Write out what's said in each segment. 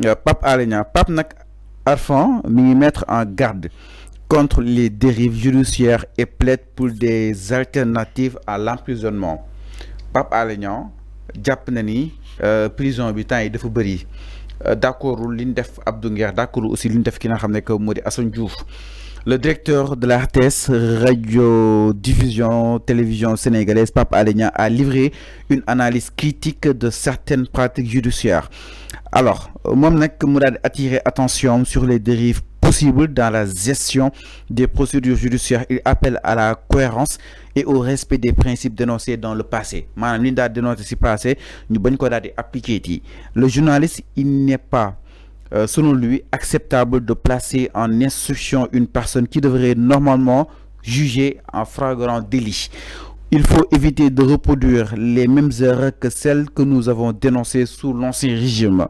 Pape Alé Niang Pape nag Arfan mi ngi mettre en garde contre les dérives judiciaires et plaide pour des alternatives à l'emprisonnement. Pape Alé Niang jàpp na ni prison bi temps yi dafa bëri d'accordul li ñu def Abdou Nguer d'accordul aussi li ñu def ki nga xam ne que moo di Assane Diouf. Le directeur de la RTS Radio-Diffusion Télévision sénégalaise, Pape Alé Niang, a livré une analyse critique de certaines pratiques judiciaires. Alors, moom nag mu daal di attirer attention sur les dérives possibles dans la gestion des procédures judiciaires. Il appelle à la cohérence et au respect des principes dénoncés dans le passé. Maanaam li ñu daal dénoncé ci passé ñu bañ ko daal di appliquer ti. Le journaliste, il n'est pas selon lui, acceptable de placer en instruction une personne qui devrait normalement juger en flagrant délit. Il faut éviter de reproduire les mêmes erreurs que celles que nous avons dénoncées sous l'ancien régime.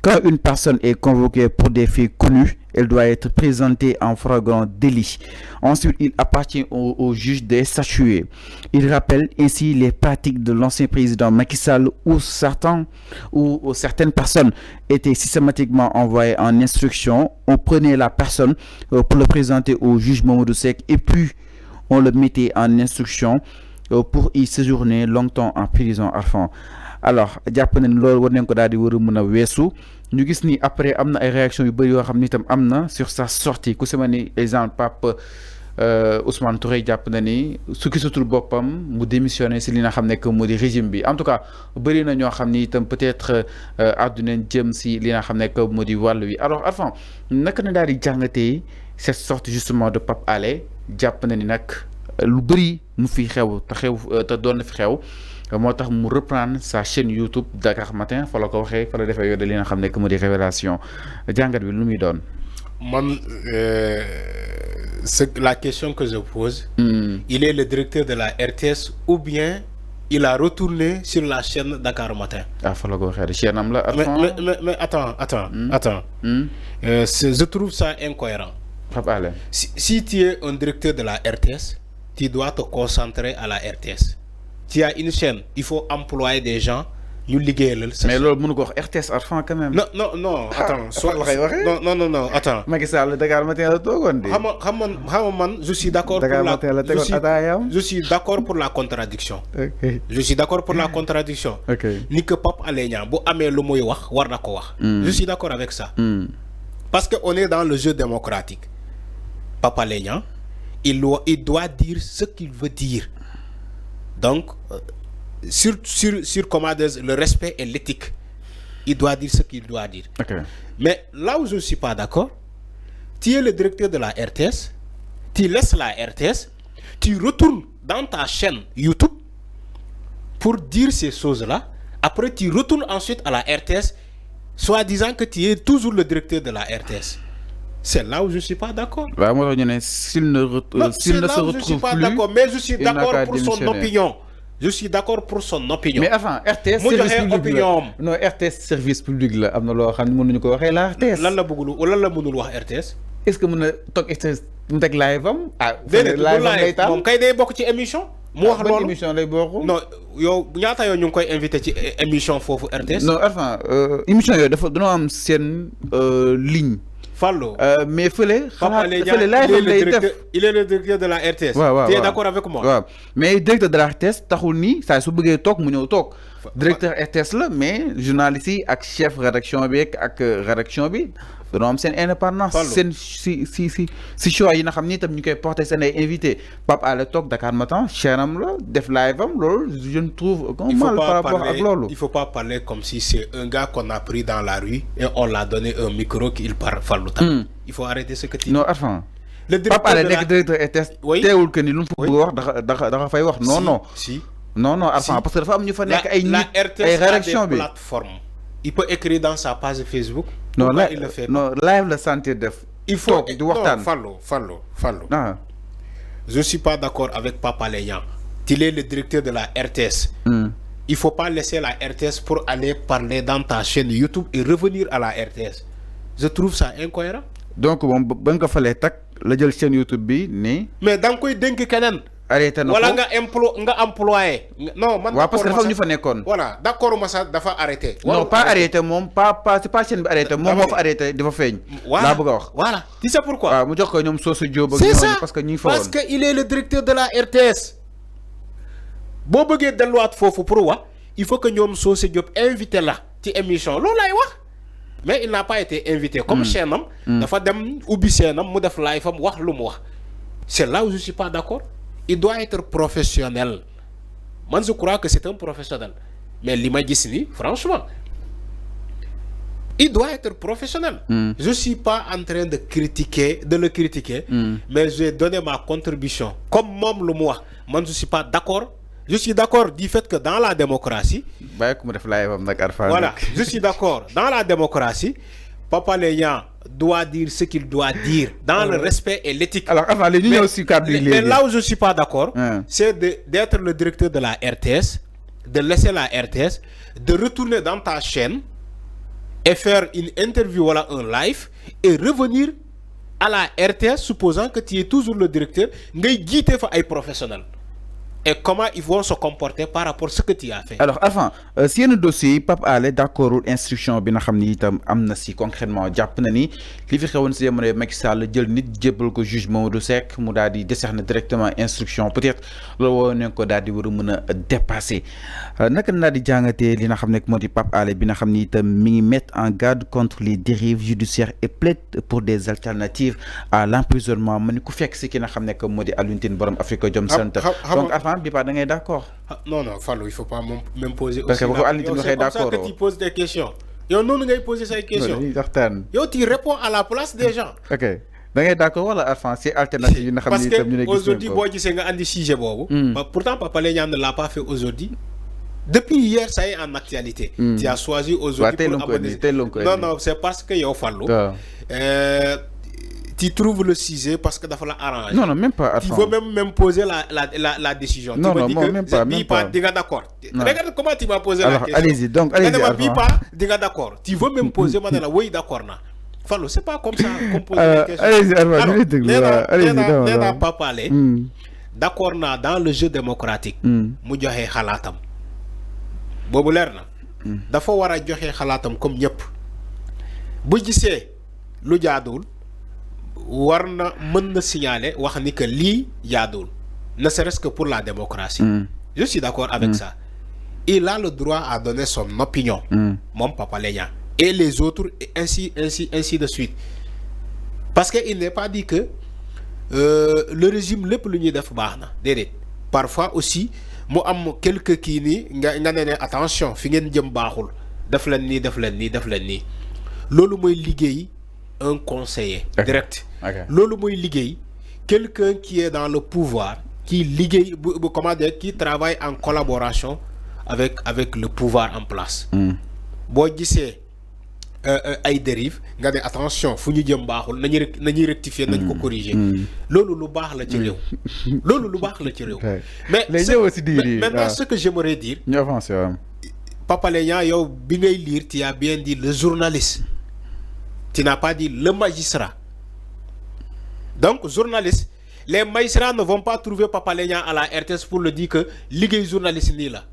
Quand une personne est convoquée pour des faits connus, elle doit être présentée en flagrant délit. Ensuite, il appartient au juge de statuer. Il rappelle ainsi les pratiques de l'ancien président Macky Sall où certaines personnes étaient systématiquement envoyées en instruction. On prenait la personne pour le présenter au juge Mamadou Seck et puis on le mettait en instruction pour y séjourner longtemps en prison. Arfan. Alors jàpp nañ loolu war nañ ko daal di war a mën a weesu ñu gis ni après am na ay réactions yu bëri yoo xam ni itam am na sur sa sortie ku sama ni exemple Pape Ousmane Touré jàpp na ni su gisatul boppam mu démissionné si li nga xam ne que moo di régime bi en tout cas bëri na ñoo xam ni itam peut-être àdduna jëm si li nga xam ne que moo di wàll wi. Alors Arfan naka na daal di jàngatee cette sortie justement de Pape Alé jàpp na ni nag lu bëri mu fi xew te doon na fi xew. moo tax mu reprendre sa chaîne YouTube Dakar Matin fa la ko waxee fa la defee yow de li nga xam ne que mu di révélation jàngat bi lu muy doon. Man la question que je pose. Il est le directeur de la RTS ou bien il a retourné sur la chaîne Dakar Matin. Ah fa la ko waxee chaîne am la. Mais attends. Je trouve ça incohérent. Pape Alé. Si tu es un directeur de la RTS, tu dois te concentrer à la RTS. Tu as une chaîne, il faut employer des gens, ñu liggéeyal. Mais loolu mënu ko wax RTS Arfan quand même. Non, attends. Non, attends. Macky Sall Dakar Matin la toogoon de. xam man je suis d'accord je suis d'accord pour la contradiction. Ok. Je suis d'accord pour la contradiction. Ok. Ni que Pape Alé Niang bu amee lu muy wax war na ko wax. Je suis d'accord avec ça. Parce que on est dans le jeu démocratique. Pape Alé Niang, il doit dire ce qu'il veut dire. Donc, sur comment dire, le respect et l'éthique, il doit dire ce qu'il doit dire. Okay. Mais là où je ne suis pas d'accord, tu es le directeur de la RTS, tu laisses la RTS, tu retournes dans ta chaîne YouTube pour dire ces choses-là. Après, tu retournes ensuite à la RTS, soi-disant que tu es toujours le directeur de la RTS. C'est là où je ne suis pas d'accord. S'il ne se retrouve plus, mais je suis d'accord pour son opinion. Je suis d'accord pour son opinion. Mais avant, RTS service public. Non, RTS service public là. Amna lo xamni mënuñu ko waxé la RTS. Lan la bëggul lan la mënul wax RTS? Est-ce que mëna tok RTS mu tek live am? Ah, live mom kay day bok ci émission. Mu wax loolu émission lay bokk. Non, yow ñaata yow ñu ngi koy invité ci émission fofu RTS? Non, enfin émission yooyu dafa dañoo am seen ligne. Fallo. Mais fële. il est le directeur de la RTS. Tu es d'accord avec moi? waaw mais directeur de la RTS taxul ni saa su bëggee toog mu ñëw toog. Directeur RTS la mais journaliste yi ak chef rédaction bi ak rédaction bi dañoo am seen indépendance. seen si choix yi nga xam ni itam ñu koy porté seen ay invité Pape Alé toog Dakar Matin chaîne am la def live am loolu je ne trouve aucun mal par rapport ak loolu. Il faut pas parler comme si c'est un gars qu'on a pris dans la rue et on l'a donné un micro qu'il parle Fallou Tam. Il faut arrêter ce que tu dis. Non, enfin. Le Pape Alé nekk directeur RTS. teewul que ni lu mu fa bëgg wax dafa fay wax. non non enfin parce que dafa am ñu fa nekk ay nit ay rédaction bi. Plateforme. Il peut écrire dans sa page Facebook. Non, là, il le fait. Non, live le santé def. Il faut du waxtaan. Fallo. Ah. Je suis pas d'accord avec Pape Alé Niang. Il est le directeur de la RTS. Il faut pas laisser la RTS pour aller parler dans ta chaîne YouTube et revenir à la RTS. Je trouve ça incohérent. Donc bon ba nga falee tak la jël chaîne YouTube bi ni. Mais da nga koy dénk keneen. arrêté na ko wala nga employé. non man waaw parce que dafa am ñu fa nekkoon. voilà d'accord ma sax dafa arrêté. non pas arrêté moom pas c'est pas chaîne bi arrêté moom moo fa arrêté dafa feeñ. voilà laa bëgg a wax. voilà tu sais pourquoi. waaw mu jox ko ñoom Soosu Diop ak c'est ñooñu ça parce que ñu ngi fa woon. parce que il est le directeur de la RTS. boo bëggee delluwaat foofu pour wax il faut que ñoom Soosu Diop invité la ci émission loolu lay wax. mais il n'a pas été invité comme chaîne am dafa dem ubbi chaîne am mu def live am wax lu mu wax. c'est là où je suis pas d'accord. Il doit être professionnel. Moi, je crois que c'est un professionnel. Mais l'imagine ni, franchement, il doit être professionnel. Je suis pas en train de le critiquer, mais je vais donner ma contribution. Comme moi, moi, je suis pas d'accord. Je suis d'accord du fait que dans la démocratie, voilà, je suis d'accord. Dans la démocratie, Papa Alé Niang doit dire ce qu'il doit dire dans le respect et l'éthique. Alors, avant, mais là où je ne suis pas d'accord, c'est d'être le directeur de la RTS, de laisser la RTS, de retourner dans ta chaîne et faire une interview ou un live et revenir à la RTS, supposant que tu es toujours le directeur, ngay guider fa ay professionnels. Et comment ils vont se comporter par rapport à ce que tu as fait. Alors, avant, si un dossier, Pape Alé d'accord instruction bi nga xamni itam amna ci concrètement japp na ni li fi xewon ci yamone Macky Sall jël nit djébal ko juge Mamadou Seck mu daldi décerner directement instruction peut-être lo woné ko daldi wara mëna dépasser naka na di jangaté li nga xamné modi Pape Alé bi nga xamni itam mi ngi mettre en garde contre les dérives judiciaires et plaide pour des alternatives à l'emprisonnement man ku fekk ci ki nga xamné que modi Alioune Tine borom Africa Jom Center. Donc bi pas da ngay d'accord. Non non Fallou il faut pas m'imposer aussi. Parce que c'est comme ça que tu poses des questions. Yo non ngay poser ces questions. Yo tu réponds à la place des gens. OK. Da ngay d'accord wala Arfan c'est alternative yi nga xamni tam ñu ne gis. Parce que aujourd'hui bo gisé nga andi sujet bobu, pourtant Papa Alé Niang ne l'a pas fait aujourd'hui. Depuis hier ça est en actualité. Tu as choisi aujourd'hui pour aborder. Non c'est parce que yo Fallou. Tu trouves le sujet parce que dafa la arrange. Non, même pas. Tu veux même poser la décision. Non, tu me dis que même pas. Même pas. D'accord. Regarde comment tu m'as posé la question. Allez-y, donc, allez-y. D'accord. Tu veux même poser maintenant, oui, d'accord. Fallo, c'est pas comme ça qu'on pose la question. Allez-y, Papa Alé. D'accord, dans le jeu démocratique, mu joxe xalaatam. Bobu leer na. Dafa wara joxe xalaatam comme ñep. Bu gisee lu jaadul warna mën signaler wax ni que li yaadul ne serait-ce que pour la démocratie. Je suis d'accord avec ça. Il a le droit à donner son opinion. Mon Papa Alé Niang et les autres et ainsi de suite. Parce qu'il n'est pas dit que le régime lepp lu ñuy def baxna dédé. Parfois aussi mu am quelques qui ni nga né attention fi ngeen jëm baxul def leen ni lolu moy liggéey un conseiller direct. Lolo moy liguey quelqu'un qui est dans le pouvoir qui ligue comment dire qui travaille en collaboration avec le pouvoir en place. Bo gissé ay dérive nga né attention fu ñu jëm baaxul nañu rectifier nañ ko corriger. Lolu lu baax la ci rew. Lolu lu baax la ci rew. Mais maintenant ce que j'aimerais dire ñu avancer Papa Alé Niang yow bi ngay lire tu as bien dit le journaliste. Tu n'as pas dit le magistrat. Donc, journaliste, les magistrats ne vont pas trouver Papa Alé Niang à la RTS pour le dire que ligue journaliste ni là.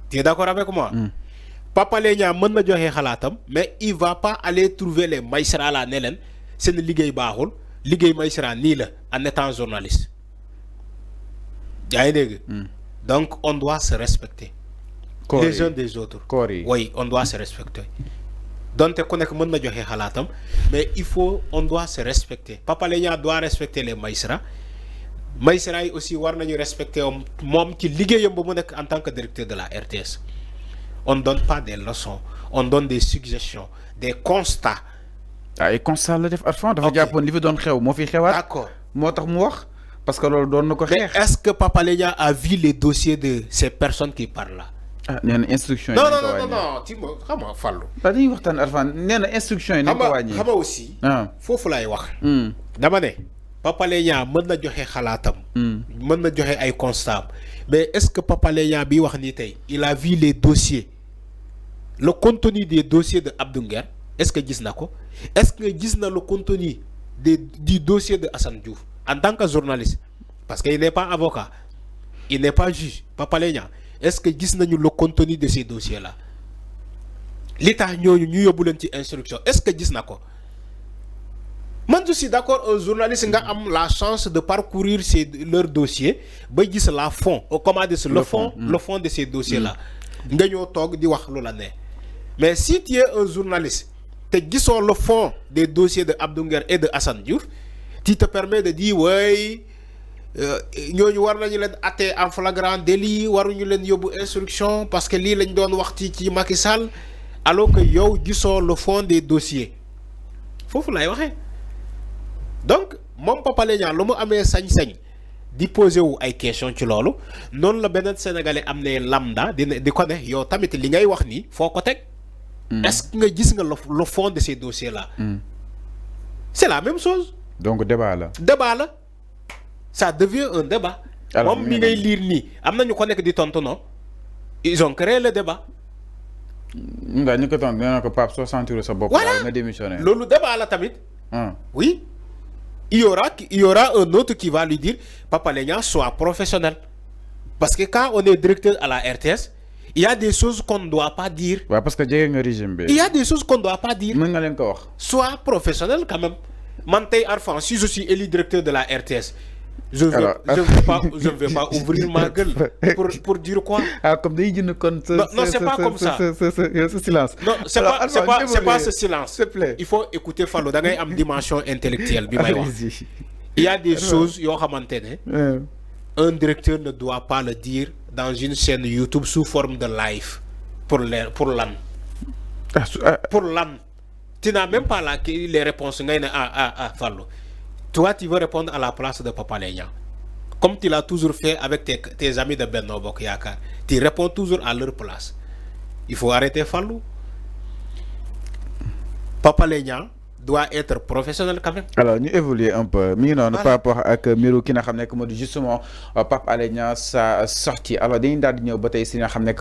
Tu es d'accord avec moi? Papa Alé Niang mën na joxe xalaatam, mais il va pas aller trouver les magistrats là ne leen seen liggéey baaxul liggéey magistrat nii la en étant journaliste. Yaa ngi dégg. Donc, on doit se respecter. Les uns des autres. Oui, on doit se respecter. Donc, mais on doit se respecter. Papa Alé Niang doit respecter les magistrats. Magistrats aussi doivent respecter mom qui ligue en tant que directeur de la RTS. On ne donne pas des leçons, on donne des suggestions, des constats. Et constat la def Arfan dafa jappone li fi don xew mo fi xewat. D'accord. Motax mu wax parce que lolu don nako xex. Est-ce que Papa Alé Niang a vu les dossiers de ces personnes qui parlent là? Néna instruction non tu me xama fallu dañuy waxtan Arfan néna instruction yi nako wañi xama aussi fofu lay wax dama né Papa Alé Niang mën na joxe xalaatam mën na joxe ay constat mais est-ce que Papa Alé Niang bi wax ni tay il a vu les dossiers le contenu des dossiers de Abdou Nguer est-ce que gis nako est-ce que gis na le contenu du dossier de Assane Diouf en tant que journaliste parce qu'il n'est pas avocat, il n'est pas juge, Pape Alé Niang, est-ce que gis nañu le contenu de ces dossiers là li tax ñooñu ñu yóbbu leen ci instruction, est-ce que gis na ko? Man je suis d'accord, un journaliste nga am la chance de parcourir leur dossier ba gis la fond, comment dire, le fond de ces dossiers là nga ñoo toog di wax lu la ne. Mais si tu es un journaliste te gisoo le fond des dossiers de Abdou Nguer et de Assane Diouf, tu te permets de dire ouais ñooñu war nañu leen atte en flagrant délit, waruñu leen yóbbu instruction parce que lii lañ doon wax ci Macky Sall, alors que yow gisoo le fond des dossiers. Foofu lay waxee. Donc moom Pape Alé Niang lu mu amee sañ-sañ di poser wu ay question ci loolu, noonu la beneen sénégalais am ne lambda di ko ne yow tamit li ngay wax nii foo ko teg. Est-ce que nga gis nga le fond de ces dossiers là? C'est la même chose. Donc débat là. Débat là, ça devient un débat. Alors moom mi ngay lire nii am na ñu ko nekk di tontu non, ils ont créé le débat. nga ñu ko tontu nee na ko Pape soo sentir sa bopp. Voilà nga démissionné. loolu débat la tamit. Oui. Il y aura un autre qui va lui dire Pape Alé Niang, sois professionnel. Parce que quand on est directeur à la RTS, il y a des choses qu'on ne doit pas dire. Ouais, parce que j'ai un régime. Il y a des choses qu'on ne doit pas dire. Sois professionnel quand même. Mantei Arfan, si je suis élu directeur de la RTS, je ne vais pas ouvrir ma gueule pour dire quoi? Ah, comme des non, c'est pas comme ça. Ce silence. Non, c'est pas ce silence. S'il te plaît. Il faut écouter Fallo. Il y a une dimension intellectuelle. Il y a des choses, un directeur ne doit pas le dire dans une chaîne YouTube sous forme de live pour l'an. Pour l'an. Tu n'as même pas les réponses. Fallo. Toi, tu veux répondre à la place de Pape Alé Niang. Comme tu l'as toujours fait avec tes amis de Benno Bokk Yakaar. Tu réponds toujours à leur place. Il faut arrêter Fallou. Pape Alé Niang doit être professionnel quand même. Alors, nous évoluons un peu. Par rapport à Mirou qui n'a pas justement Pape Alé Niang sa sortie. Alors, nous avons dit que